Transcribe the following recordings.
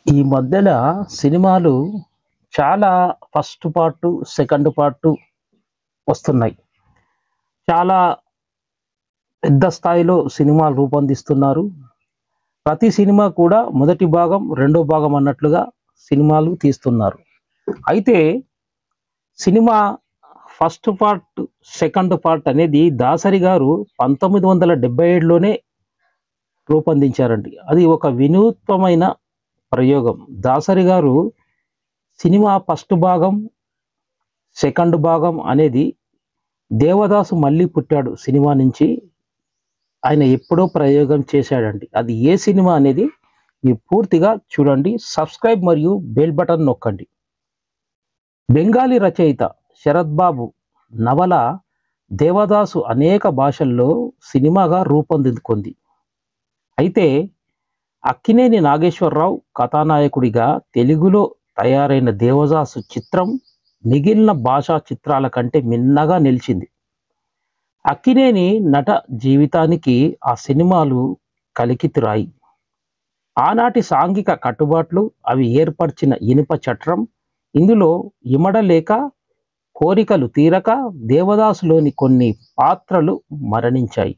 ఈ మధ్యన సినిమాలు చాలా ఫస్ట్ పార్టు, సెకండ్ పార్టు వస్తున్నాయి. చాలా పెద్ద స్థాయిలో సినిమాలు రూపొందిస్తున్నారు. ప్రతి సినిమా కూడా మొదటి భాగం, రెండో భాగం అన్నట్లుగా సినిమాలు తీస్తున్నారు. అయితే cinema first part, second part అనేది దాసరి గారు 1977లోనే రూపొందించారండి. అది ఒక వినూత్నమైన ప్రయోగం. దాసరి గారు సినిమా ఫస్ట్ భాగం, సెకండ్ భాగం అనేది 'దేవదాసు మళ్ళీ పుట్టాడు' సినిమా నుంచి ఆయన ఎప్పుడో ప్రయోగం చేశాడండి. అది ఏ సినిమా అనేది మీరు పూర్తిగా చూడండి. సబ్స్క్రైబ్ మరియు బెల్ బటన్ నొక్కండి. బెంగాలీ రచయిత శరత్ బాబు నవల 'దేవదాసు' అనేక భాషల్లో సినిమాగా రూపొందించుకుంది. అయితే అక్కినేని నాగేశ్వరరావు కథానాయకుడిగా తెలుగులో తయారైన 'దేవదాసు' చిత్రం మిగిలిన భాషా చిత్రాల కంటే మిన్నగా నిలిచింది. అక్కినేని నట జీవితానికి ఆ సినిమాలు కలికితురాయి. ఆనాటి సాంఘిక కట్టుబాట్లు, అవి ఏర్పరిచిన ఇనుప చట్రం, ఇందులో ఇమడలేక, కోరికలు తీరక దేవదాసులోని కొన్ని పాత్రలు మరణించాయి.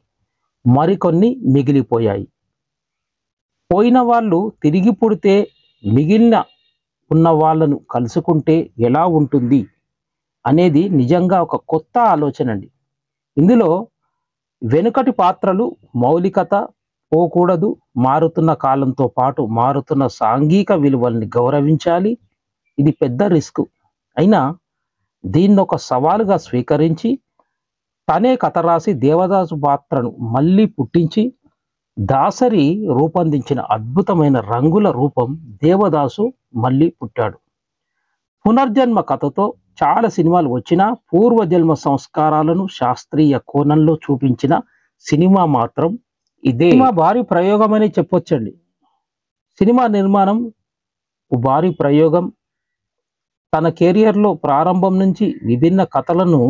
మరికొన్ని మిగిలిపోయాయి. పోయిన వాళ్ళు తిరిగి పుడితే మిగిలిన ఉన్న వాళ్ళను కలుసుకుంటే ఎలా ఉంటుంది అనేది నిజంగా ఒక కొత్త ఆలోచన అండి. ఇందులో వెనుకటి పాత్రలు మౌలికత పోకూడదు. మారుతున్న కాలంతో పాటు మారుతున్న సాంఘిక విలువల్ని గౌరవించాలి. ఇది పెద్ద రిస్క్. అయినా దీన్నొక సవాలుగా స్వీకరించి తనే కథ రాసి దేవదాసు పాత్రను మళ్ళీ పుట్టించి దాసరి రూపొందించిన అద్భుతమైన రంగుల రూపం 'దేవదాసు మళ్ళీ పుట్టాడు'. పునర్జన్మ కథతో చాలా సినిమాలు వచ్చినా పూర్వజన్మ సంస్కారాలను శాస్త్రీయ కోణంలో చూపించిన సినిమా మాత్రం ఇదే. సినిమా భారీ ప్రయోగమని చెప్పొచ్చండి. సినిమా నిర్మాణం భారీ ప్రయోగం. తన కెరియర్లో ప్రారంభం నుంచి విభిన్న కథలను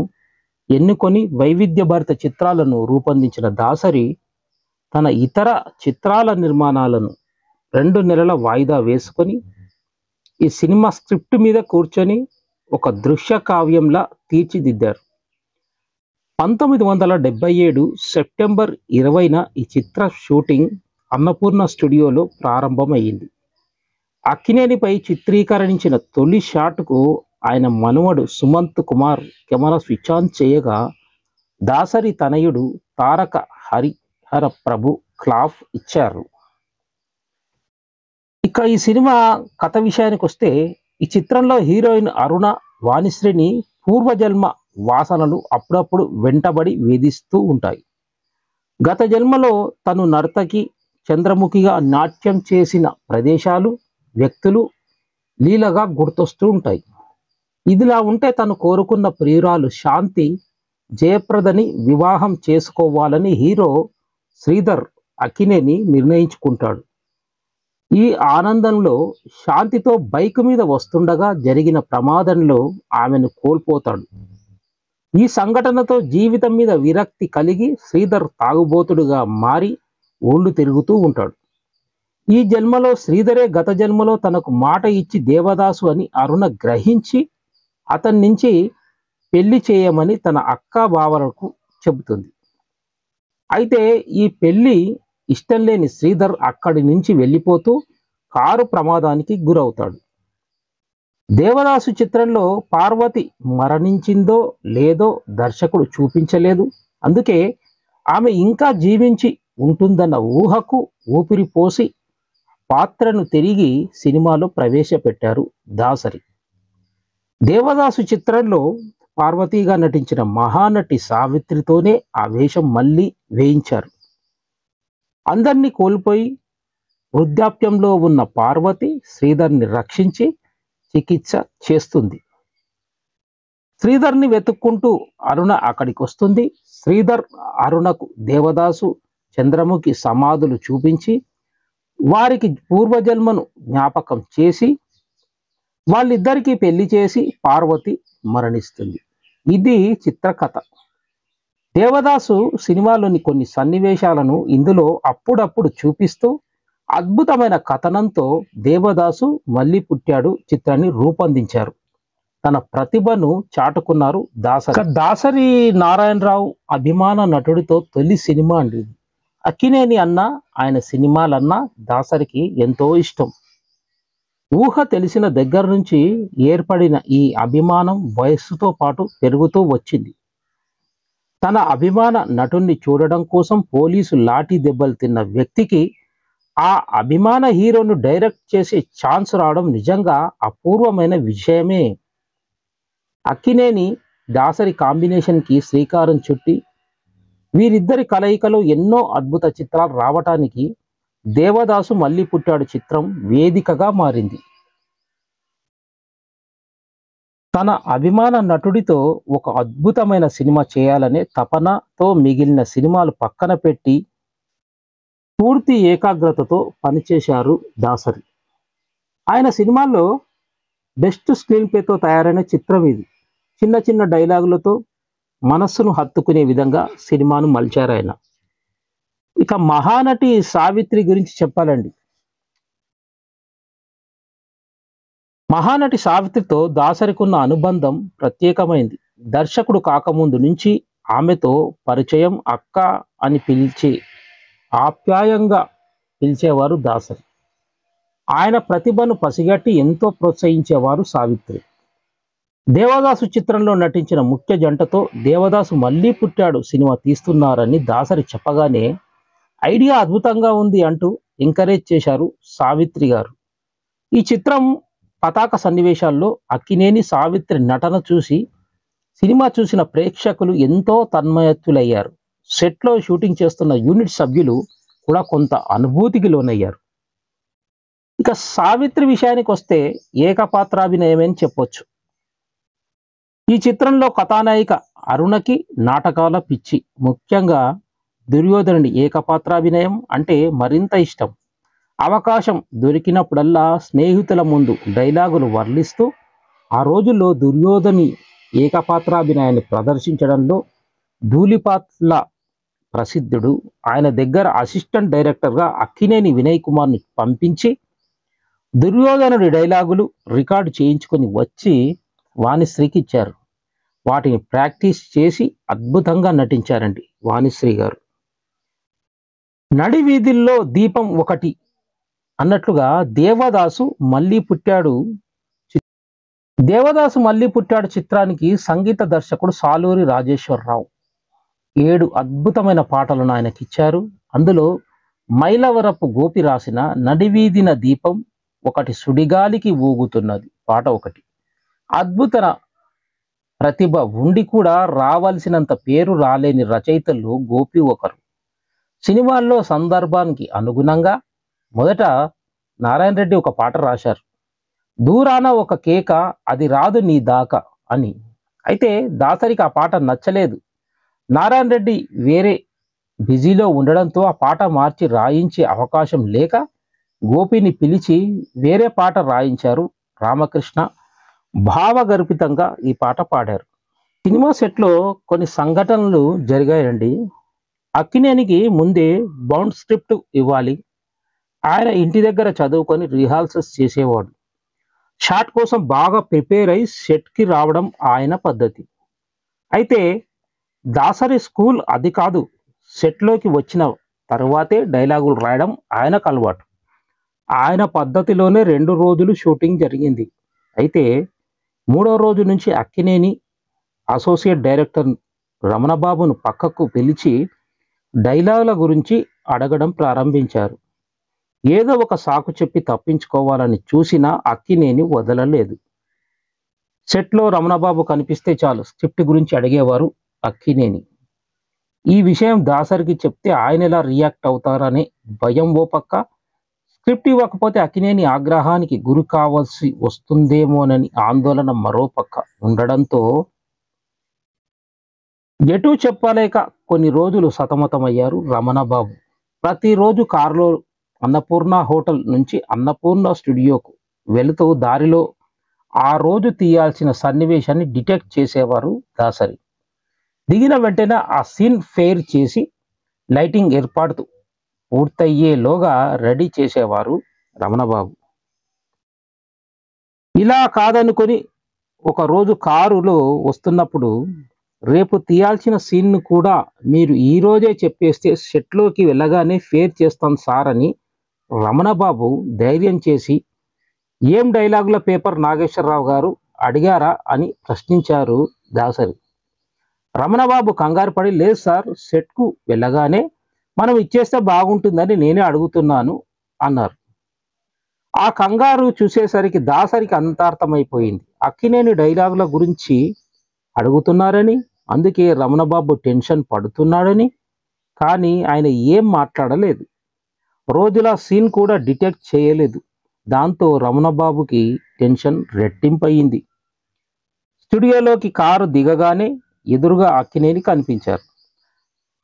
ఎన్నుకొని వైవిధ్యభరిత చిత్రాలను రూపొందించిన దాసరి తన ఇతర చిత్రాల నిర్మాణాలను 2 నెలల వాయిదా వేసుకొని ఈ సినిమా స్క్రిప్ట్ మీద కూర్చొని ఒక దృశ్య కావ్యంలా తీర్చిదిద్దారు. 1977 సెప్టెంబర్ 20న ఈ చిత్ర షూటింగ్ అన్నపూర్ణ స్టూడియోలో ప్రారంభమైంది. అక్కినేనిపై చిత్రీకరించిన తొలి షాట్కు ఆయన మనవడు Sumanth Kumar camera switch on చేయగా దాసరి తనయుడు తారక హరిహర ప్రభు క్లాప్ ఇచ్చారు. ఇక ఈ సినిమా కథ విషయానికి వస్తే, ఈ చిత్రంలో హీరోయిన్ అరుణ వాణిశ్రీని పూర్వజన్మ వాసనలు అప్పుడప్పుడు వెంటబడి వేధిస్తూ ఉంటాయి. గత జన్మలో తను నర్తకి, చంద్రముఖిగా నాట్యం చేసిన ప్రదేశాలు, వ్యక్తులు లీలగా గుర్తొస్తూ ఉంటాయి. ఇదిలా ఉంటే తను కోరుకున్న ప్రియురాలు శాంతి జయప్రదని వివాహం చేసుకోవాలని హీరో శ్రీధర్ అక్కినేని నిర్ణయించుకుంటాడు. ఈ ఆనందంలో శాంతితో బైక్ మీద వస్తుండగా జరిగిన ప్రమాదంలో ఆమెను కోల్పోతాడు. ఈ సంఘటనతో జీవితం మీద విరక్తి కలిగి శ్రీధర్ తాగుబోతుడుగా మారి ఊళ్ళు తిరుగుతూ ఉంటాడు. ఈ జన్మలో శ్రీధరే గత జన్మలో తనకు మాట ఇచ్చి దేవదాసు అని అరుణ గ్రహించి అతని నుంచి పెళ్లి చేయమని తన అక్క బావలకు చెబుతుంది. అయితే ఈ పెళ్లి ఇష్టం లేని శ్రీధర్ అక్కడి నుంచి వెళ్ళిపోతూ కారు ప్రమాదానికి గురవుతాడు. దేవదాసు చిత్రంలో పార్వతి మరణించిందో లేదో దర్శకుడు చూపించలేదు. అందుకే ఆమె ఇంకా జీవించి ఉంటుందన్న ఊహకు ఊపిరి పోసి పాత్రను తిరిగి సినిమాలో ప్రవేశపెట్టారు దాసరి. దేవదాసు చిత్రంలో పార్వతీగా నటించిన మహానటి సావిత్రితోనే ఆ వేషం మళ్ళీ వేయించారు. అందరినీ కోల్పోయి వృద్ధాప్యంలో ఉన్న పార్వతి శ్రీధర్ని రక్షించి చికిత్స చేస్తుంది. శ్రీధర్ని వెతుక్కుంటూ అరుణ అక్కడికి వస్తుంది. శ్రీధర్ అరుణకు దేవదాసు, చంద్రముఖి సమాధులు చూపించి వారికి పూర్వజన్మను జ్ఞాపకం చేసి వాళ్ళిద్దరికీ పెళ్లి చేసి పార్వతి మరణిస్తుంది. ఇది చిత్రకథ. దేవదాసు సినిమాలోని కొన్ని సన్నివేశాలను ఇందులో అప్పుడప్పుడు చూపిస్తూ అద్భుతమైన కథనంతో దేవదాసు మళ్ళీ పుట్టాడు చిత్రాన్ని రూపొందించారు. తన ప్రతిభను చాటుకున్నారు దాసరి. దాసరి నారాయణరావు అభిమాన నటుడితో తొలి సినిమా అండి ఇది. అక్కినేని అన్న, ఆయన సినిమాలన్నా దాసరికి ఎంతో ఇష్టం. ఊహ తెలిసిన దగ్గర నుంచి ఏర్పడిన ఈ అభిమానం వయస్సుతో పాటు పెరుగుతూ వచ్చింది. తన అభిమాన నటుణ్ణి చూడడం కోసం పోలీసు లాఠీ దెబ్బలు తిన్న వ్యక్తికి ఆ అభిమాన హీరోను డైరెక్ట్ చేసే ఛాన్స్ రావడం నిజంగా అపూర్వమైన విషయమే. అక్కినేని దాసరి కాంబినేషన్కి శ్రీకారం చుట్టి వీరిద్దరి కలయికలో ఎన్నో అద్భుత చిత్రాలు రావటానికి దేవదాసు మళ్ళీ పుట్టాడు చిత్రం వేదికగా మారింది. తన అభిమాన నటుడితో ఒక అద్భుతమైన సినిమా చేయాలనే తపనతో మిగిలిన సినిమాలు పక్కన పెట్టి పూర్తి ఏకాగ్రతతో పనిచేశారు దాసరి. ఆయన సినిమాల్లో బెస్ట్ స్క్రీన్ ప్లేతో తయారైన చిత్రం ఇది. చిన్న చిన్న డైలాగులతో మనస్సును హత్తుకునే విధంగా సినిమాను మలిచారు ఆయన. ఇక మహానటి సావిత్రి గురించి చెప్పాలండి. మహానటి సావిత్రితో దాసరికున్న అనుబంధం ప్రత్యేకమైంది. దర్శకుడు కాకముందు నుంచి ఆమెతో పరిచయం, అక్క అని పిలిచి ఆప్యాయంగా పిలిచేవారు దాసరి. ఆయన ప్రతిభను పసిగట్టి ఎంతో ప్రోత్సహించేవారు సావిత్రి. దేవదాసు చిత్రంలో నటించిన ముఖ్య జంటతో దేవదాసు మళ్ళీ పుట్టాడు సినిమా తీస్తున్నారని దాసరి చెప్పగానే ఐడియా అద్భుతంగా ఉంది అంటూ ఎంకరేజ్ చేశారు సావిత్రి గారు. ఈ చిత్రం పతాక సన్నివేశాల్లో అక్కినేని సావిత్రి నటన చూసి సినిమా చూసిన ప్రేక్షకులు ఎంతో తన్మయత్తులయ్యారు. సెట్లో షూటింగ్ చేస్తున్న యూనిట్ సభ్యులు కూడా కొంత అనుభూతికి లోనయ్యారు. ఇక సావిత్రి విషయానికి వస్తే ఏకపాత్రాభినయమే అని చెప్పొచ్చు. ఈ చిత్రంలో కథానాయిక అరుణకి నాటకాల పిచ్చి, ముఖ్యంగా దుర్యోధనుడి ఏకపాత్రాభినయం అంటే మరింత ఇష్టం. అవకాశం దొరికినప్పుడల్లా స్నేహితుల ముందు డైలాగులు వర్లిస్తూ ఆ రోజుల్లో దుర్యోధని ఏకపాత్రాభినయాన్ని ప్రదర్శించడంలో ధూళిపాత్ల ప్రసిద్ధుడు. ఆయన దగ్గర అసిస్టెంట్ డైరెక్టర్గా అక్కినేని వినయ్ కుమార్ని పంపించి దుర్యోధనుడి డైలాగులు రికార్డు చేయించుకొని వచ్చి వాణిశ్రీకి ఇచ్చారు. వాటిని ప్రాక్టీస్ చేసి అద్భుతంగా నటించారండి వాణిశ్రీ గారు. నడి వీధుల్లో దీపం ఒకటి అన్నట్లుగా దేవదాసు మళ్ళీ పుట్టాడు చిత్రానికి సంగీత దర్శకుడు సాలూరి రాజేశ్వరరావు 7 అద్భుతమైన పాటలను ఆయనకిచ్చారు. అందులో మైలవరపు గోపి రాసిన నడివీధిన దీపం ఒకటి సుడిగాలికి ఊగుతున్నది పాట ఒకటి. అద్భుత ప్రతిభ ఉండి కూడా రావాల్సినంత పేరు రాలేని రచయితల్లో గోపి ఒకరు. సినిమాల్లో సందర్భానికి అనుగుణంగా మొదట నారాయణ రెడ్డి ఒక పాట రాశారు, దూరాన ఒక కేక అది రాదు నీ దాకా అని. అయితే దాసరికి ఆ పాట నచ్చలేదు. నారాయణ రెడ్డి వేరే బిజీలో ఉండడంతో ఆ పాట మార్చి రాయించే అవకాశం లేక గోపిని పిలిచి వేరే పాట రాయించారు. రామకృష్ణ భావగర్భితంగా ఈ పాట పాడారు. సినిమా సెట్లో కొన్ని సంఘటనలు జరిగాయండి. అక్కినేనికి ముందే బౌండ్ స్క్రిప్ట్ ఇవ్వాలి. ఆయన ఇంటి దగ్గర చదువుకొని రిహార్సల్స్ చేసేవాడు. షాట్ కోసం బాగా ప్రిపేర్ అయి సెట్కి రావడం ఆయన పద్ధతి. అయితే దాసరి స్కూల్ అది కాదు. సెట్లోకి వచ్చిన తరువాతే డైలాగులు రాయడం ఆయనకు అలవాటు. ఆయన పద్ధతిలోనే 2 రోజులు షూటింగ్ జరిగింది. అయితే 3వ రోజు నుంచి అక్కినేని అసోసియేట్ డైరెక్టర్ రమణబాబును పక్కకు పిలిచి డైలాగుల గురించి అడగడం ప్రారంభించారు. ఏదో ఒక సాకు చెప్పి తప్పించుకోవాలని చూసినా అక్కినేని వదలలేదు. సెట్లో రమణబాబు కనిపిస్తే చాలు స్క్రిప్ట్ గురించి అడిగేవారు అక్కినేని. ఈ విషయం దాసరికి చెప్తే ఆయన ఎలా రియాక్ట్ అవుతారనే భయం ఓ పక్క, స్క్రిప్ట్ ఇవ్వకపోతే అక్కినేని ఆగ్రహానికి గురి కావాల్సి వస్తుందేమోనని ఆందోళన మరో పక్క ఉండడంతో ఎటూ చెప్పలేక కొన్ని రోజులు సతమతమయ్యారు రమణబాబు. ప్రతిరోజు కారులో అన్నపూర్ణ హోటల్ నుంచి అన్నపూర్ణ స్టూడియోకు వెళుతూ దారిలో ఆ రోజు తీయాల్సిన సన్నివేశాన్ని డిటెక్ట్ చేసేవారు దాసరి. దిగిన వెంటనే ఆ సీన్ ఫెయిర్ చేసి లైటింగ్ ఏర్పాటు పూర్తయ్యేలోగా రెడీ చేసేవారు రమణబాబు. ఇలా కాదనుకొని ఒకరోజు కారులో వస్తున్నప్పుడు, రేపు తీయాల్సిన సీన్‌ను కూడా మీరు ఈరోజే చెప్పేస్తే సెట్‌లోకి వెళ్ళగానే ఫేర్ చేస్తాను సార్ అని రమణబాబు ధైర్యం చేసి, "ఏం డైలాగుల పేపర్ నాగేశ్వరరావు గారు అడిగారా?" అని ప్రశ్నించారు దాసరి. రమణబాబు కంగారు పడి, "లేదు సార్, సెట్‌కు వెళ్ళగానే మనం ఇచ్చేస్తే బాగుంటుందని నేనే అడుగుతున్నాను" అన్నారు. ఆ కంగారు చూసేసరికి దాసరికి అంతా అర్థమైపోయింది. అక్కినేని డైలాగుల గురించి అడుగుతున్నారని, అందుకే రమణబాబు టెన్షన్ పడుతున్నాడని. కానీ ఆయన ఏం మాట్లాడలేదు. రోజులా సీన్ కూడా డిటెక్ట్ చేయలేదు. దాంతో రమణబాబుకి టెన్షన్ రెట్టింపయింది. స్టూడియోలోకి కారు దిగగానే ఎదురుగా అక్కినేని కనిపించారు.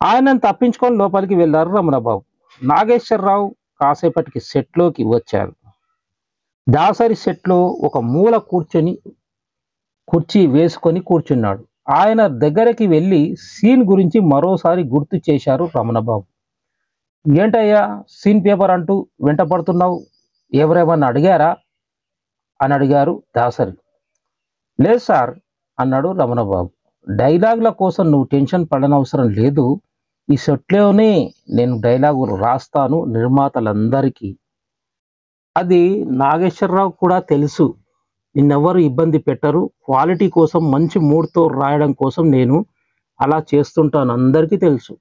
ఆయనను తప్పించుకొని లోపలికి వెళ్లారు రమణబాబు. నాగేశ్వరరావు కాసేపటికి సెట్లోకి వచ్చారు. దాసరి సెట్లో ఒక మూల కుర్చీ వేసుకొని కూర్చున్నాడు. ఆయన దగ్గరికి వెళ్ళి సీన్ గురించి మరోసారి గుర్తు చేశారు రమణబాబు. "ఏంటయ్యా సీన్ పేపర్ అంటూ వెంట పడుతున్నావు? ఎవరేమన్నా అడిగారా?" అని అడిగారు దాసరి. "లేదు సార్" అన్నాడు రమణబాబు. "డైలాగుల కోసం నువ్వు టెన్షన్ పడనవసరం లేదు. ఈ సెట్లోనే నేను డైలాగులు రాస్తాను నిర్మాతలందరికీ. అది నాగేశ్వరరావు కూడా తెలుసు. నిన్నెవ్వరు ఇబ్బంది పెట్టరు. క్వాలిటీ కోసం మంచి మూడ్‌తో రాయడం కోసం నేను అలా చేస్తుంటాను, అందరికీ తెలుసు.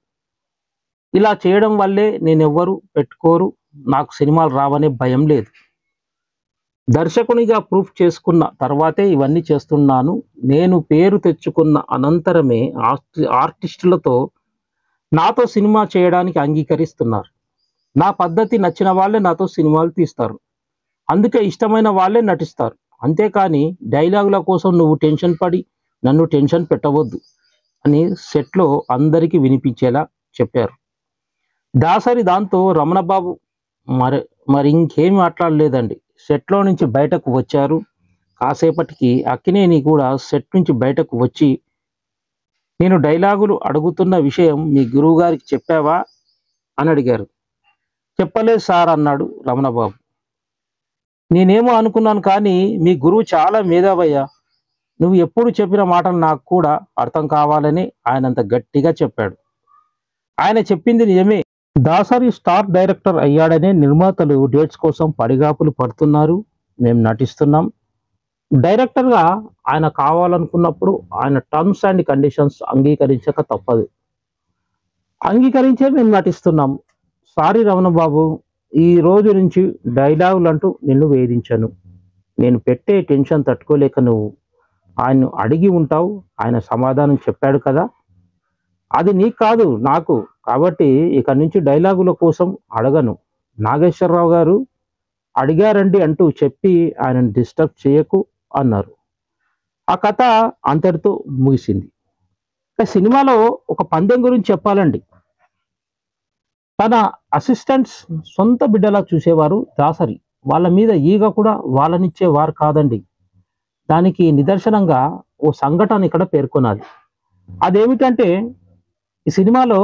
ఇలా చేయడం వల్లే నేనెవ్వరు పెట్టుకోరు. నాకు సినిమాలు రావనే భయం లేదు. దర్శకునిగా ప్రూఫ్ చేసుకున్న తర్వాతే ఇవన్నీ చేస్తున్నాను. నేను పేరు తెచ్చుకున్న అనంతరమే ఆర్టిస్టులతో నాతో సినిమా చేయడానికి అంగీకరిస్తున్నారు. నా పద్ధతి నచ్చిన వాళ్ళే నాతో సినిమాలు తీస్తారు. అందుకే ఇష్టమైన వాళ్ళే నటిస్తారు. అంతేకాని డైలాగుల కోసం నువ్వు టెన్షన్ పడి నన్ను టెన్షన్ పెట్టవద్దు" అని సెట్లో అందరికీ వినిపించేలా చెప్పారు దాసరి. దాంతో రమణబాబు మరింకేం మాట్లాడలేదండి. సెట్లో నుంచి బయటకు వచ్చారు. కాసేపటికి అక్కినేని కూడా సెట్ నుంచి బయటకు వచ్చి, "నేను డైలాగులు అడుగుతున్న విషయం మీ గురువుగారికి చెప్పావా?" అని అడిగారు. "చెప్పలేదు సార్" అన్నాడు రమణబాబు. "నేనేమో అనుకున్నాను కానీ మీ గురువు చాలా మేధావయ్యా. నువ్వు ఎప్పుడు చెప్పిన మాటలు నాకు కూడా అర్థం కావాలని ఆయనంత గట్టిగా చెప్పాడు." ఆయన చెప్పింది నిజమే. దాసరి స్టార్ డైరెక్టర్ అయ్యాడనే నిర్మాతలు డేట్స్ కోసం పడిగాపులు పడుతున్నారు. మేము నటిస్తున్నాం. డైరెక్టర్గా ఆయన కావాలనుకున్నప్పుడు ఆయన టర్మ్స్ అండ్ కండిషన్స్ అంగీకరించక తప్పదు. అంగీకరించే మేము నటిస్తున్నాం. సారీ రమణబాబు, ఈ రోజు నుంచి డైలాగులంటూ నిన్ను వేధించను. నేను పెట్టే టెన్షన్ తట్టుకోలేక నువ్వు ఆయన్ను అడిగి ఉంటావు. ఆయన సమాధానం చెప్పాడు కదా. అది నీకు కాదు, నాకు. కాబట్టి ఇక నుంచి డైలాగుల కోసం అడగను. నాగేశ్వరరావు గారు అడిగారండి అంటూ చెప్పి ఆయనను డిస్టర్బ్ చేయకు" అన్నారు. ఆ కథ అంతటితో ముగిసింది. సినిమాలో ఒక పందెం గురించి చెప్పాలండి. తన అసిస్టెంట్స్ సొంత బిడ్డలా చూసేవారు దాసరి. వాళ్ళ మీద ఈగ కూడా వాళ్ళనిచ్చేవారు కాదండి. దానికి నిదర్శనంగా ఓ సంఘటన ఇక్కడ పేర్కొనాలి. అదేమిటంటే, ఈ సినిమాలో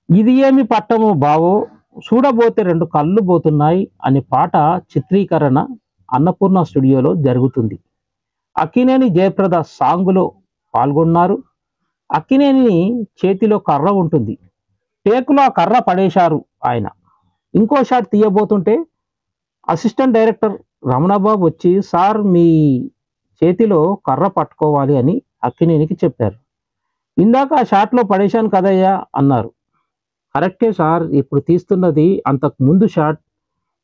"ఇది ఏమి పట్టమో బావో, చూడబోతే రెండు కళ్ళు పోతున్నాయి" అనే పాట చిత్రీకరణ అన్నపూర్ణ స్టూడియోలో జరుగుతుంది. అక్కినేని జయప్రద సాంగులో పాల్గొన్నారు. అక్కినేని చేతిలో కర్ర ఉంటుంది. టేకులో ఆ కర్ర పడేశారు ఆయన. ఇంకో షాట్ తీయబోతుంటే అసిస్టెంట్ డైరెక్టర్ రమణబాబు వచ్చి, "సార్, మీ చేతిలో కర్ర పట్టుకోవాలి" అని అక్కినేనికి చెప్పారు. "ఇందాక ఆ షాట్లో పడేశాను కదయ్యా" అన్నారు. "కరెక్టే సార్, ఇప్పుడు తీస్తున్నది అంతకు ముందు షాట్.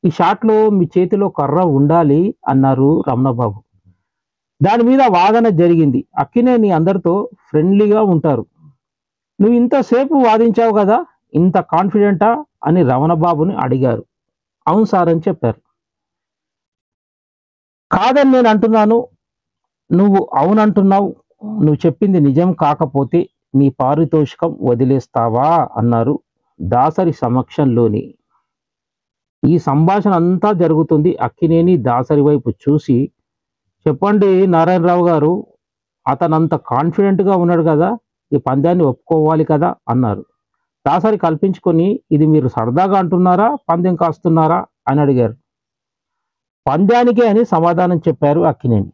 ఈ షాట్లో మీ చేతిలో కర్ర ఉండాలి" అన్నారు రమణబాబు. దాని మీద వాదన జరిగింది. అక్కినేని అందరితో ఫ్రెండ్లీగా ఉంటారు. "నువ్వు ఇంతసేపు వాదించావు కదా, ఇంత కాన్ఫిడెంటా" అని రమణబాబుని అడిగారు. "అవును సార్" అని చెప్పారు. "కాదని నేను అంటున్నాను, నువ్వు అవునంటున్నావు. నువ్వు చెప్పింది నిజం కాకపోతే నీ పారితోషికం వదిలేస్తావా" అన్నారు దాసరి సమక్షంలోని. ఈ సంభాషణ అంతా జరుగుతుంది. అక్కినేని దాసరి వైపు చూసి, "చెప్పండి నారాయణరావు గారు, అతనంత కాన్ఫిడెంట్‌గా ఉన్నాడు కదా, ఈ పందాన్ని ఒప్పుకోవాలి కదా" అన్నారు. దాసరి కల్పించుకొని, ఇది మీరు సరదాగా అంటున్నారా, పందెం కాస్తున్నారా అని అడిగారు. పందానికే అని సమాధానం చెప్పారు అక్కినేని.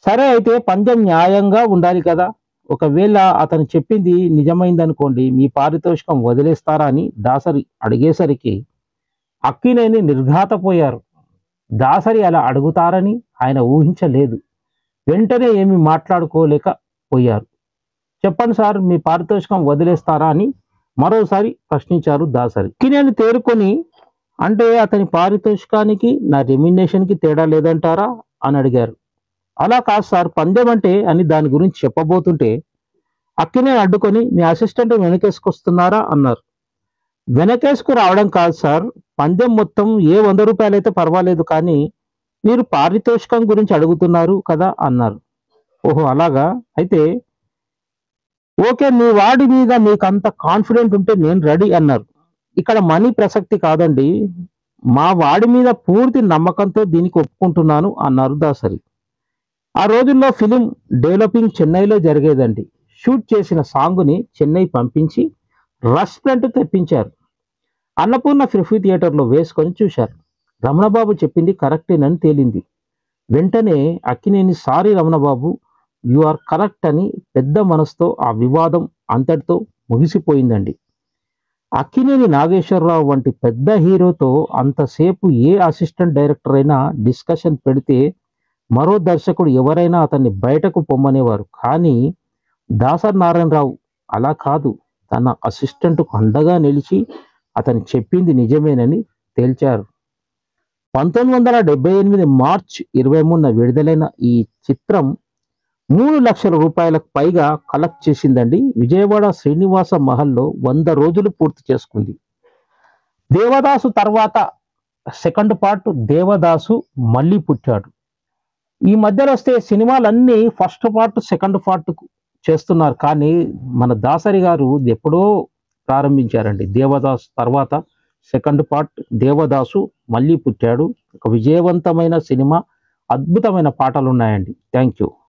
సరే అయితే పందెం న్యాయంగా ఉండాలి కదా! ఒకవేళ అతను చెప్పింది నిజమైందనుకోండి, మీ పారితోషికం వదిలేస్తారా అని దాసరి అడిగేసరికి అక్కినేని నిర్ఘాతపోయారు. దాసరి అలా అడుగుతారని ఆయన ఊహించలేదు. వెంటనే ఏమీ మాట్లాడుకోలేకపోయారు. చెప్పండి సార్, మీ పారితోషికం వదిలేస్తారా అని మరోసారి ప్రశ్నించారు దాసరి. అక్కినేని తేరుకొని, అంటే అతని పారితోషికానికి నా రెమ్యునరేషన్‌కి తేడా లేదంటారా అని అడిగారు. అలా కాదు సార్, పందెం అంటే అని దాని గురించి చెప్పబోతుంటే అక్కినేని అడ్డుకొని, మీ అసిస్టెంట్ వెనకేసుకొస్తున్నారా అన్నారు. వెనకేసుకు రావడం కాదు సార్, పందెం మొత్తం ఏ ₹100 అయితే పర్వాలేదు కానీ మీరు పారితోషికం గురించి అడుగుతున్నారు కదా అన్నారు. ఓహో అలాగా, అయితే ఓకే, మీ వాడి మీద మీకంత కాన్ఫిడెంట్ ఉంటే నేను రెడీ అన్నారు. ఇక్కడ మనీ ప్రసక్తి కాదండి, మా వాడి మీద పూర్తి నమ్మకంతో దీనికి ఒప్పుకుంటున్నాను అన్నారు దాసరి. ఆ రోజుల్లో ఫిలిం డెవలపింగ్ చెన్నైలో జరిగేదండి. షూట్ చేసిన సాంగుని చెన్నై పంపించి రష్ ప్రింట్ తెప్పించారు. అన్నపూర్ణ పృథ్వీ థియేటర్లో వేసుకొని చూశారు. రమణబాబు చెప్పింది కరెక్టేనని తేలింది. వెంటనే Akkineni, sorry Ramanababu, you are correct అని పెద్ద మనసుతో ఆ వివాదం అంతటితో ముగిసిపోయిందండి. అక్కినేని నాగేశ్వరరావు వంటి పెద్ద హీరోతో అంతసేపు ఏ అసిస్టెంట్ డైరెక్టర్ అయినా డిస్కషన్ పెడితే మరో దర్శకుడు ఎవరైనా అతన్ని బయటకు పొమ్మనేవారు. కానీ దాసరి నారాయణరావు అలా కాదు. తన అసిస్టెంట్‌కు అండగా నిలిచి అతను చెప్పింది నిజమేనని తేల్చారు. 1978 మార్చి 23న విడుదలైన ఈ చిత్రం ₹3,00,000 పైగా కలెక్ట్ చేసిందండి. విజయవాడ శ్రీనివాస మహల్‌లో 100 రోజులు పూర్తి చేసుకుంది. దేవదాసు తర్వాత సెకండ్ పార్ట్ 'దేవదాసు మళ్ళీ పుట్టాడు'. ఈ మధ్యలో వస్తే సినిమాలన్నీ ఫస్ట్ పార్ట్, సెకండ్ పార్ట్ చేస్తున్నారు. కానీ మన దాసరి గారు ఎప్పుడో ప్రారంభించారండి. 'దేవదాసు' తర్వాత సెకండ్ పార్ట్ 'దేవదాసు మళ్ళీ పుట్టాడు'. ఒక విజయవంతమైన సినిమా, అద్భుతమైన పాటలున్నాయండి. Thank you.